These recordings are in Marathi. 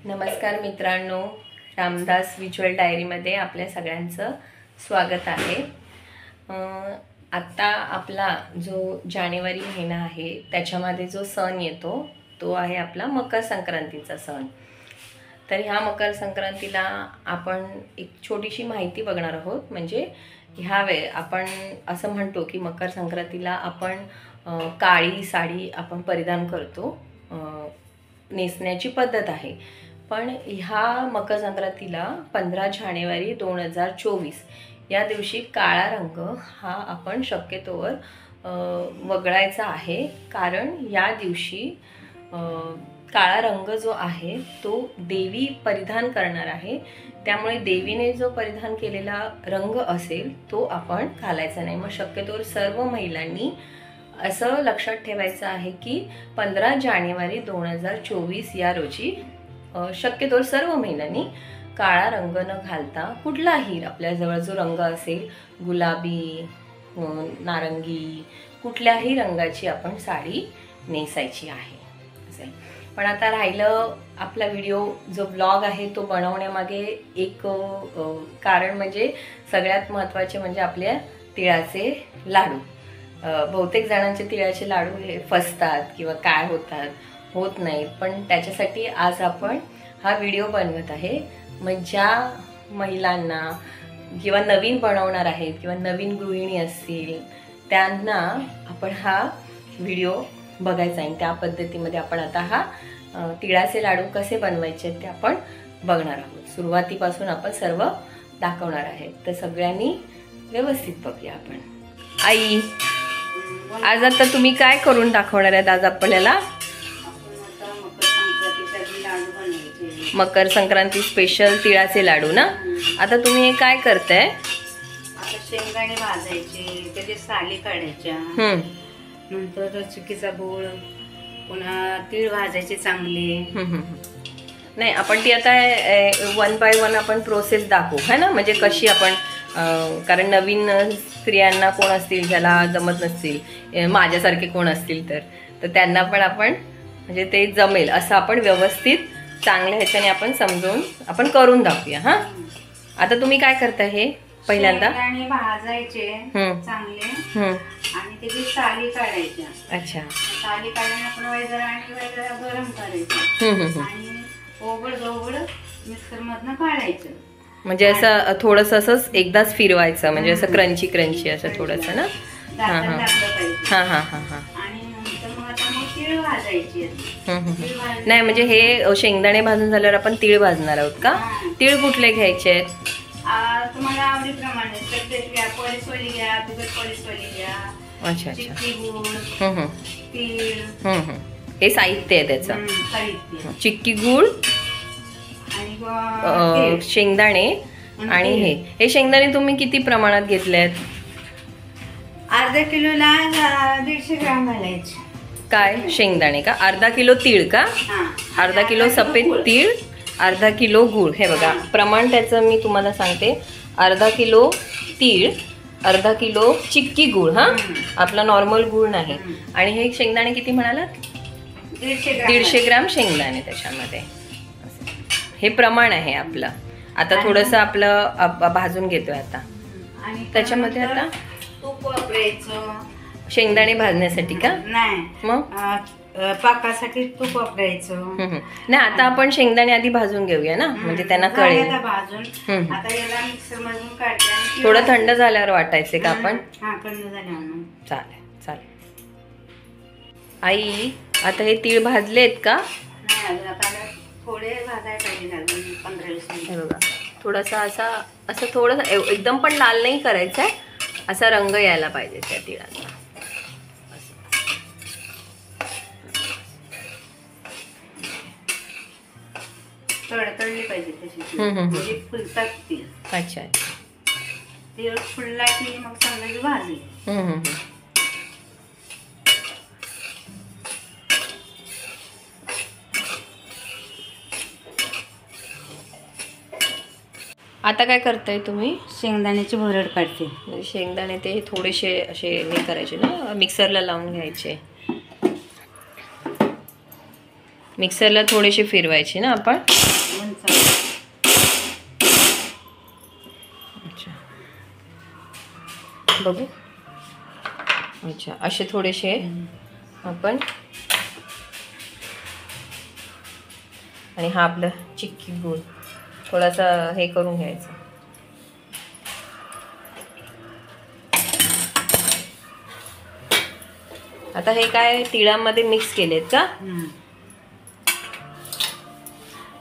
नमस्कार मित्रांनो, रामदास व्हिज्युअल डायरीमध्ये आपल्या सगळ्यांचं स्वागत आहे। आता आपला जो जानेवारी महिना आहे त्याच्यामध्ये जो सण येतो तो आहे आपला मकर संक्रांतीचा सण। तर ह्या मकर संक्रांतीला आपण एक छोटीशी माहिती बघणार आहोत। म्हणजे ह्यावेळी आपण असं म्हणतो की मकर संक्रांतीला आपण काळी साडी आपण परिधान करतो, नेसण्याची पद्धत आहे। पण ह्या मकर संक्रांतीला 15 जानेवारी 2024 या दिवशी काळा रंग हा आपण शक्यतोवर वगळायचा आहे। कारण या दिवशी काळा रंग जो आहे तो देवी परिधान करणार आहे, त्यामुळे देवीने जो परिधान केलेला रंग असेल तो आपण घालायचा नाही। मग शक्यतोवर सर्व महिलांनी असं लक्षात ठेवायचं आहे की 15 जानेवारी 2024 या रोजी शक्यतोवर सर्व महिलांनी काळा रंग न घालता कुठलाही आपल्याजवळ जो रंग असेल, गुलाबी, नारंगी, कुठल्याही रंगाची आपण साडी नेसायची आहे। पण आता राहिलं आपला व्हिडिओ जो ब्लॉग आहे तो बनवण्यामागे एक कारण म्हणजे सगळ्यात महत्त्वाचे म्हणजे आपल्या तिळाचे लाडू। बहुतेक जणांचे तिळाचे लाडू हे फसतात किंवा काय होत नाहीत, पण त्याच्यासाठी आज आपण हा व्हिडिओ बनवत आहे। मग ज्या महिलांना किंवा नवीन बनवणार आहेत किंवा नवीन गृहिणी असतील त्यांना आपण हा व्हिडिओ बघायचा आहे। त्या पद्धतीमध्ये आपण आता हा तिळाचे लाडू कसे बनवायचे ते आपण बघणार आहोत। सुरुवातीपासून आपण सर्व दाखवणार आहे, तर सगळ्यांनी व्यवस्थित बघूया आपण। आई, आज आता तुम्ही काय करून दाखवणार आहेत? आज आपल्याला मकर संक्रांती स्पेशल तिळाचे लाडू ना। आता तुम्ही हे काय करताय? आता शेंगदाणे भाजायचे, त्याचे साली काढायच्या, नंतर चुकीचा गूळ, पुन्हा तीळ भाजायचे चांगले। नाही, आपण ती आता 1 बाय 1 आपण प्रोसेस दाखवू है ना, म्हणजे कशी आपण कारण नवीन स्त्रियांना कोण असतील ज्याला जमत नसतील, माझ्यासारखे कोण असतील तर त्यांना पण आपण म्हणजे ते जमेल असं आपण व्यवस्थित चांगल्या ह्याच्याने आपण समजून आपण करून दाखवूया। हा, आता तुम्ही काय करताय? हे पहिल्यांदा भाजायचे चांगले आणि त्याची साली काढायच्या। अच्छा, साली काढून आपण वगैरे गरम करायचं आणि ओबड मिक्सर मधनं काढायचं। म्हणजे असं थोडंसं असंच एकदाच फिरवायचं, म्हणजे असं क्रंची क्रंची असं थोडंसं ना। हा हा हा हा हा आणि नंतर मग आता मग तीळ भाजायची। नाही, म्हणजे हे शेंगदाणे भाजून झाल्यावर आपण तीळ भाजणार आहोत का? तीळ कुठले घ्यायचे आहेत? तुम्हाला आवडीप्रमाणे पळीसोली घ्या, बिगट पळीसोली घ्या। अच्छा चिक्की गूळ, तीळ, हे साहित्य आहे त्याचं। साहित्य चिक्की गूळ आणि शेंगदाणे आणि हे शेंगदाणे तुम्ही किती प्रमाणात घेतलेत? अर्धा किलोला 150 ग्राम घालायचे। काय शेंगदाणे का? अर्धा किलो तीळ का? अर्धा किलो सफेद तीळ, अर्धा किलो गूळ। हे बघा प्रमाण त्याचं मी तुम्हाला सांगते। अर्धा किलो तीळ, अर्धा किलो चिक्की गूळ, हा आपला नॉर्मल गूळ नाही। आणि हे शेंगदाणे किती म्हणालात? 150 ग्राम शेंगदाणे त्याच्यामध्ये। हे प्रमाण आहे आपलं। आता थोडंसं आपलं भाजून घेतोय आता। आणि त्याच्यामध्ये आता तूप वापरायचं शेंगदाणे भाजण्यासाठी का? नाही, मग पाकासाठी तूप वापरायचं। नाही, आता आपण शेंगदाणे आधी भाजून घेऊया ना, म्हणजे त्यांना कळेल। भाजून आता याला मिक्सर मधून काढते। थोडं थंड झाल्यावर वाटायचे का आपण? थंड झाल्यावर चालेल। आई, आता हे तीळ भाजलेत का? थोडे भाजायला पाहिजे, 15-20 मिनिट। हे बघा थोडासा असं थोडंसं, एकदम पण लाल नाही करायचंय, असा रंग यायला पाहिजे त्या तिळाचा। तळतळली पाहिजे तशी, म्हणजे फुलतात तीळ। अच्छा, तीळ फुलला की मग चांगली भाजली। आता काय करताय तुम्ही? शेंगदाण्याची भरड काढते। शेंगदाणे ते थोडेसे असे हे करायचे ना, मिक्सरला लावून घ्यायचे। मिक्सरला थोडीशी फिरवायची ना आपण. अच्छा बघू. अच्छा असे थोडेसे आपण. आणि हा आपला चिक्की गूळ थोडासा हे करून घ्यायचा. आता हे काय तिळामध्ये मिक्स केलेत का?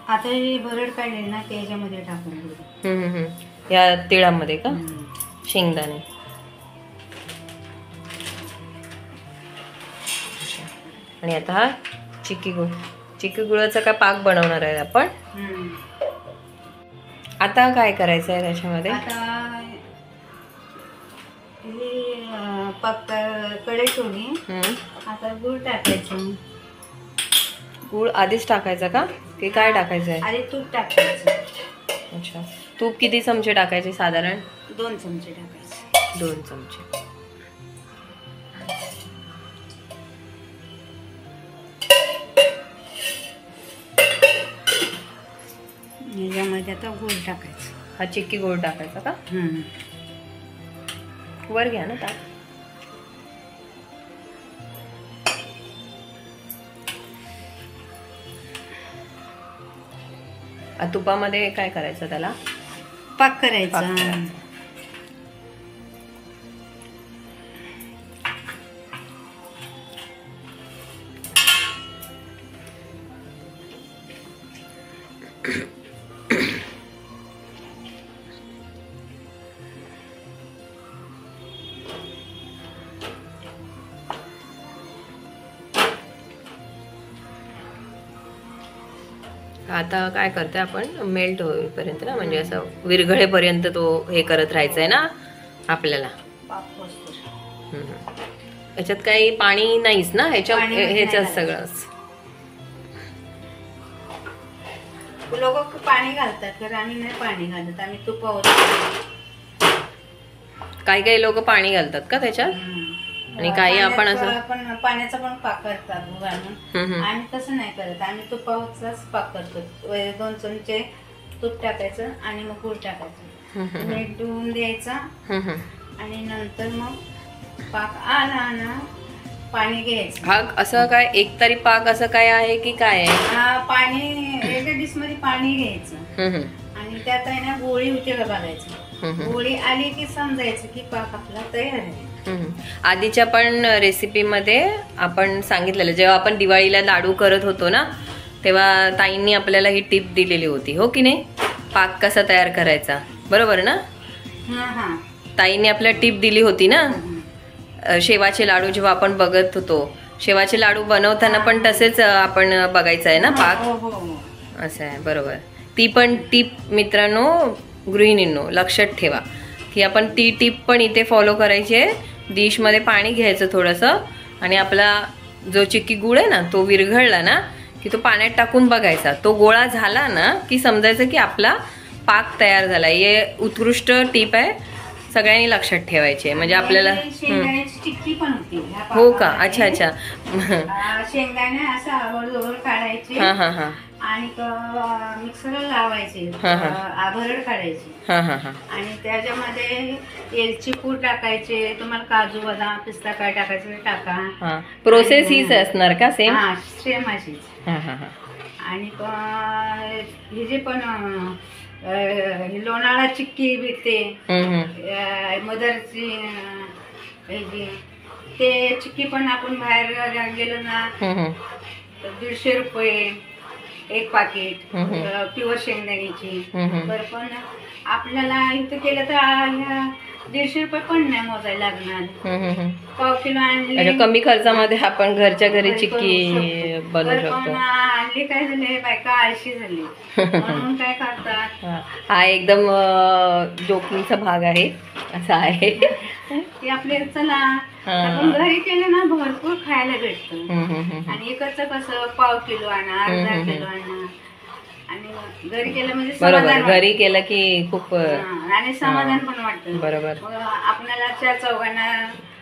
आता हे भरड काढले ना त्याच्यामध्ये टाकून या तिळामध्ये का? शेंगदाणे. आणि आता हा चिक्की गुळ. चिक्की गुळाचा काय पाक बनवणार आहे आपण. आता काय करायचं आहे त्याच्यामध्ये? आता पाक कडे ठेवली. आता गुळ टाकायचं. गुळ आधीच टाकायचा का की काय टाकायचं आहे? आधी तूप टाकायचं. अच्छा तूप किती चमचे टाकायचे साधारण? 2 चमचे टाकायचे. 2 चमचे. याच्यामध्ये आता गूळ टाकायचं. हा चिक्की गूळ टाकायचा का? वर घ्या ना ताक. तुपामध्ये काय करायचं? त्याला पाक करायचा. आता काय करतोय आपण? मेल्ट होईपर्यंत ना, म्हणजे असं विरघळेपर्यंत तो हे करत राहायचं आहे ना आपल्याला. याच्यात काही पाणी नाहीच ना ह्याच्या? ह्याच्यात सगळंच लोक पाणी घालतात तर आम्ही नाही पाणी घालत. आम्ही तुपावर. काही लोक पाणी घालतात का त्याच्यात? आणि काही आपण असं पाण्याचा पण पाक करतात घालून. आम्ही तसं नाही करत. आम्ही तुपावरचाच पाक करतो. 2 चमचे तूप टाकायचं आणि मग गूळ टाकायचं. मीठ धुवून द्यायचा. आणि नंतर मग पाक आला ना पाणी घ्यायचं. हा असं काय एक तरी पाक असं काय आहे की काय आहे? हा पाणी एका डिश मध्ये पाणी घ्यायचं आणि त्यात आहे ना गोळी होते का बघायचं. गोळी आली की समजायचं की पाक आपला तयार आहे. आधीच्या पण रेसिपीमध्ये आपण सांगितलेलं, जेव्हा आपण दिवाळीला लाडू करत होतो ना तेव्हा ताईंनी आपल्याला ही टिप दिलेली होती, हो की नाही? पाक कसा तयार करायचा, बरोबर ना? ताईंनी आपल्याला टिप दिली होती ना. शेवाचे लाडू जेव्हा आपण बघत होतो, शेवाचे लाडू बनवताना पण तसेच आपण बघायचं आहे ना पाक. असं आहे, बरोबर. ती पण टिप मित्रांनो, गृहिणींनो लक्षात ठेवा की आपण ती टिप पण इथे फॉलो करायची आहे. डिशमध्ये पाणी घ्यायचं थोडंसं आणि आपला जो चिक्की गुळ आहे ना तो विरघळला ना की तो पाण्यात टाकून बघायचा. तो गोळा झाला ना की समजायचं की आपला पाक तयार झाला. हे उत्कृष्ट टिप आहे, सगळ्यांनी लक्षात ठेवायची आहे. म्हणजे आपल्याला चिक्की पण होती. हो का? अच्छा अच्छा. शेंगदाणे असं आवड काढायचे आणि मिक्सरला लावायचे. भरड काढायची आणि त्याच्यामध्ये वेलची पूड टाकायचे. तुम्हाला काजू बदाम पिस्ता काय टाकायचं टाका. प्रोसेस हीच असणार का? सेम सेम अशीच. आणि हे जे पण लोणाळा चिक्की भेटते मदरची, ते चिक्की पण आपण बाहेर गेलो ना 150 रुपये एक पाकिट प्युअर शेंगदाण्याची. बरं पण आपल्याला इथं केलं तर 150 रुपये पण नाही मोजायला लागणार. पाव किलो आणले, कमी खर्चामध्ये आपण घरच्या घरी चिक्की बनवू शकतो. आणली काय झाले, बायका आळशी झाली म्हणून काय करतात. हा एकदम जोकिंगचा भाग आहे, असा आहे ते आपले. चला आपण घरी केलं ना भरपूर खायला भेटतं. आणि इकडचं कसं पाव किलो आणा, अर्धा किलो आणा. आणि घरी केलं म्हणजे बरोबर, घरी केलं की खूप आणि समाधान पण वाटतं. बरोबर. आपल्याला 4 चौघांना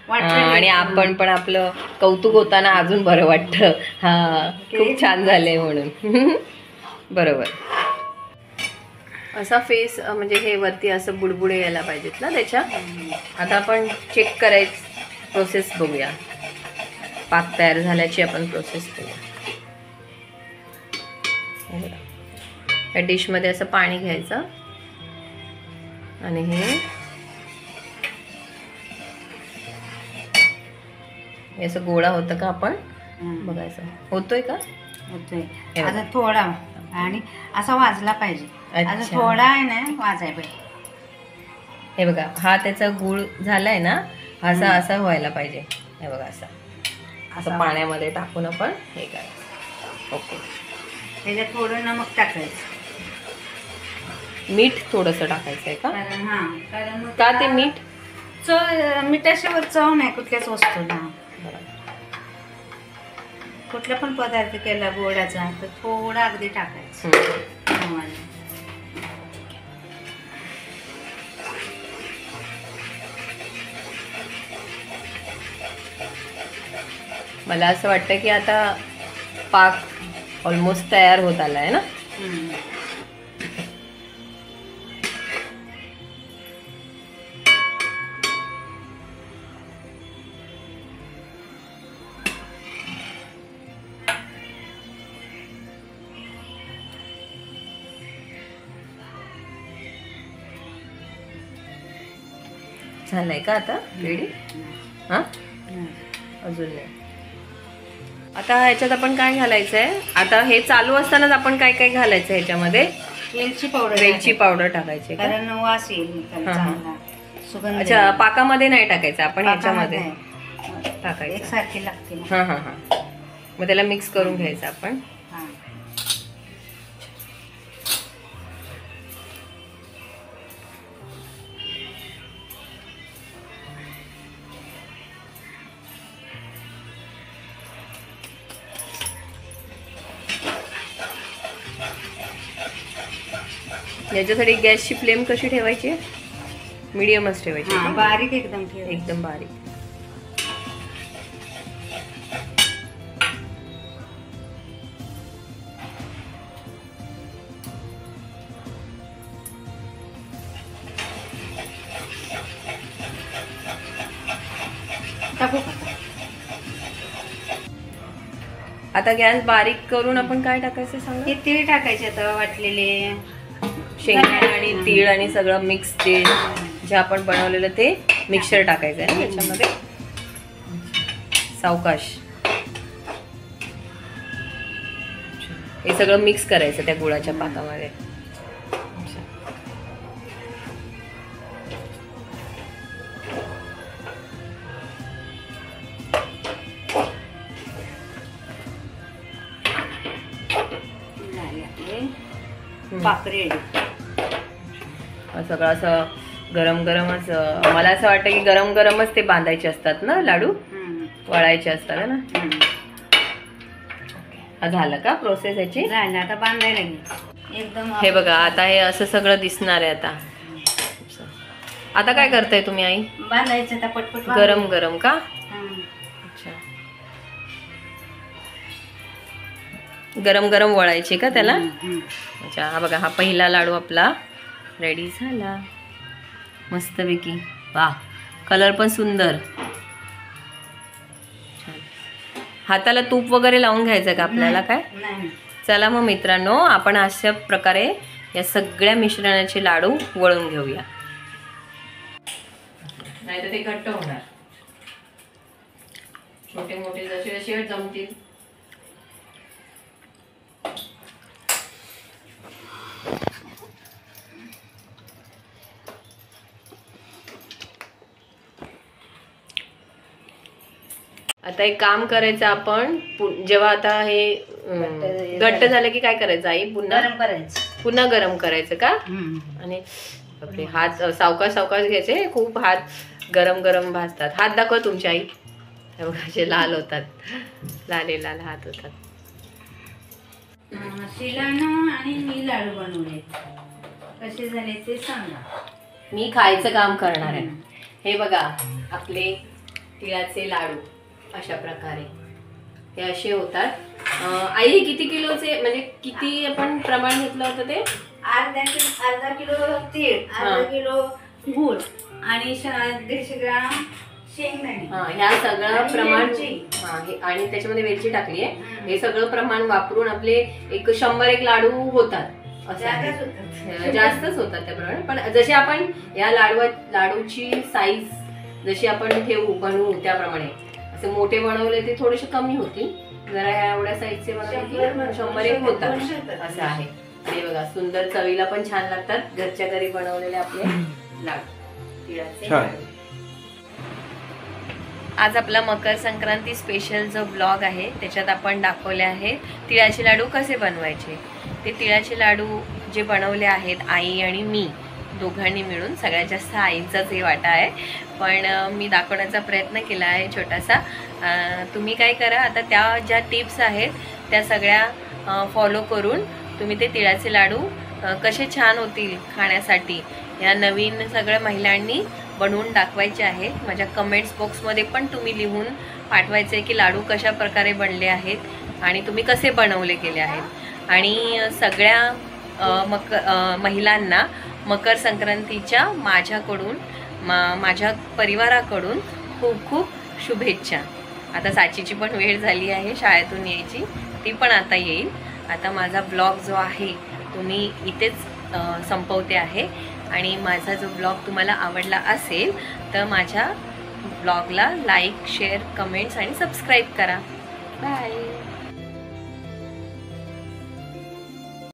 आणि आपण पण आपलं कौतुक होताना अजून बरं वाटतं. हा खूप छान झालंय म्हणून. बरोबर. असा फेस म्हणजे हे वरती असं बुडबुडे यायला पाहिजेत ना त्याच्या. आता आपण चेक करायचं प्रोसेस बघूया. पाक तयार झाल्याची आपण प्रोसेस बघूया. या डिशमध्ये असं पाणी घ्यायचं आणि हे असं गोळा होतं का आपण बघायचं. होतोय का? होतोय. आता थोडा आणि असा वाजला पाहिजे. आता थोडा आहे ना वाजायला पाहिजे. हे बघा हा त्याचा गूळ झालाय ना, असा असा व्हायला पाहिजे. हे बघा असा असं पाण्यामध्ये टाकून आपण हे करायचं. ओके. त्याच्यात थोडं नमक टाकायचं. मीठ थोडंसं टाकायचं आहे का? कारण का ते मीठ? चव मिठाशिवाय चव नाही कुठल्याच वस्तूला. कुठला पण पदार्थ केला गोडाचा तर थोडा अगदी टाकायचं. मला असं वाटतं की आता पाक ऑलमोस्ट तयार होत आलाय ना. झालंय का आता रेडी? हा अजून नाही. आता ह्याच्यात आपण काय घालायचंय? आता हे चालू असतानाच आपण काय काय घालायचं ह्याच्यामध्ये? वेलची पावडर. वेलची पावडर टाकायची कारण वास येईल चांगला, सुगंध. अच्छा, पाकामध्ये नाही टाकायचं आपण, ह्याच्यामध्ये टाकायचं. एकसारखी लागते. हा हा हा. मग त्याला मिक्स करून घ्यायचं आपण. याच्यासाठी गॅसची फ्लेम कशी ठेवायची? मीडियमच ठेवायची. बारीक एकदम एकदम बारीक. आता गॅस बारीक करून आपण काय टाकायचं सांगा? हे तीळ टाकायचे आता वाटलेले, शेंगदाणे आणि तीळ आणि सगळं मिक्स ते जे आपण बनवलेलं ते मिक्सचर टाकायचं आहे ना त्याच्यामध्ये. सावकाश हे सगळं मिक्स करायचं त्या गुळाच्या पाकामध्ये. पापडी सगळं असं गरम गरमच. मला असं वाटतं की गरम गरमच ते बांधायचे असतात ना लाडू, वळायचे असतात ना. झालं का प्रोसेस याची? झालं. आता बांधायला लागेल एकदम. हे बघा आता हे असं सगळं दिसणार आहे. आता आता काय करताय तुम्ही आई? बांधायचं आता पटपट. गरम गरम का? अच्छा, गरम गरम वळायचे का त्याला? अच्छा. हा बघा हा पहिला लाडू आपला रेडी झाला मस्तपैकी. वा, कलर पण सुंदर. हाताला तूप वगैरे लावून घ्यायचं का आपल्याला? काय? चला मग मित्रांनो, आपण अशा प्रकारे या सगळ्या मिश्रणाचे लाडू वळून घेऊया, नाहीतर ते घट्ट होणार. छोटे मोठे जसे जसे जमतील. आता एक काम करायचं आपण, जेव्हा आता हे घट्ट झालं की काय करायचं आई? पुन्हा गरम करायचं. पुन्हा गरम करायचं का? आणि आपले हात सावकाश सावकाश घ्यायचे. खूप हात गरम गरम भाजतात. हात दाखव तुमच्या आई. असे लाल होतात, लाले लाल हात होतात. शिलानं आणि मी लाडू बनवले, कसे झाले ते सांगा. मी खायचं काम करणार आहे. हे बघा आपले तिळाचे लाडू अशा प्रकारे हे असे होतात। आई हे किती किलोचे, म्हणजे किती आपण प्रमाण घेतलं होतं ते? अर्धा किलो तीळ, अर्धा किलो गूळ आणि 150 ग्राम शेंगदाणे। ह्या सगळं प्रमाण आणि त्याच्यामध्ये वेलची टाकली आहे। हे सगळं प्रमाण वापरून आपले एक 100 लाडू होतात। असं जास्तच होतात त्याप्रमाणे, पण जसे आपण या लाडूची साईज जशी आपण ठेवू बनवू त्याप्रमाणे, असे मोठे बनवले ते थोडेसे कमी होतील, जरा ह्या एवढ्या साईजचे बनवले 100 होतात असं आहे। आणि बघा सुंदर, चवीला पण छान लागतात, घरच्या घरी बनवलेले आपले लाडू, तिळाचे लाडू। आज आपला मकर संक्रांती स्पेशल जो ब्लॉग आहे त्याच्यात आपण दाखवले आहे तिळाचे लाडू कसे बनवायचे। ते तिळाचे लाडू जे बनवले आहेत आई आणि मी दोघांनी मिळून, सगळ्यात जास्त आईचाच हे वाटा आहे, पण मी दाखवण्याचा प्रयत्न केला आहे छोटासा। तुम्ही काय करा, आता त्या ज्या टिप्स आहेत त्या सगळ्या फॉलो करून तुम्ही ते तिळाचे लाडू कसे छान होतील खाण्यासाठी या नवीन सगळ्या महिलांनी बनवून दाखवायचे आहेत। माझ्या कमेंट्स बॉक्समध्ये पण तुम्ही लिहून पाठवायचे की लाडू कशा प्रकारे बनले आहेत आणि तुम्ही कसे बनवले गेले आहेत। आणि सगळ्या महिलांना मकर संक्रांतीच्या माझ्याकडून माझ्या परिवाराकडून खूप खूप शुभेच्छा। आता साचीची पण वेळ झाली आहे शाळेतून यायची, ती पण आता येईल। आता माझा ब्लॉग जो आहे तो मी इथेच संपवते आहे, आणि माझा जो ब्लॉग तुम्हाला आवडला असेल तर माझ्या ब्लॉगला लाईक, शेअर, कमेंट्स आणि सबस्क्राईब करा। बाय।